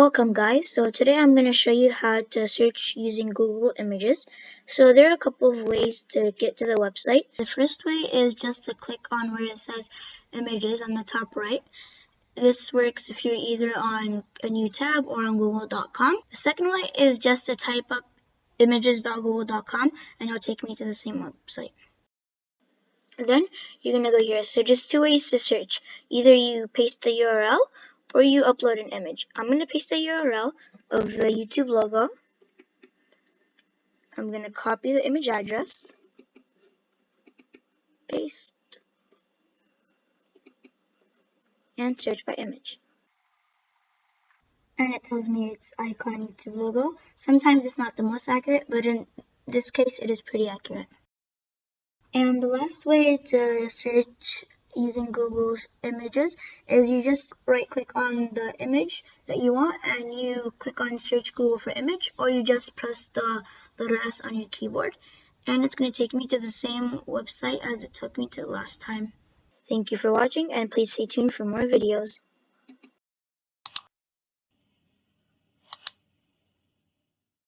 Welcome guys. So today I'm going to show you how to search using Google Images. So there are a couple of ways to get to the website. The first way is just to click on where it says images on the top right. This works if you're either on a new tab or on google.com. The second way is just to type up images.google.com and it'll take me to the same website. And then you're going to go here. So just two ways to search. Either you paste the URL or you upload an image. I'm going to paste the URL of the YouTube logo. I'm going to copy the image address, paste, and search by image. And it tells me it's icon YouTube logo. Sometimes it's not the most accurate, but in this case it is pretty accurate. And the last way to search using Google's Images is you just right click on the image that you want and you click on search Google for image, or you just press the letter S on your keyboard and it's going to take me to the same website as it took me to last time. Thank you for watching and please stay tuned for more videos.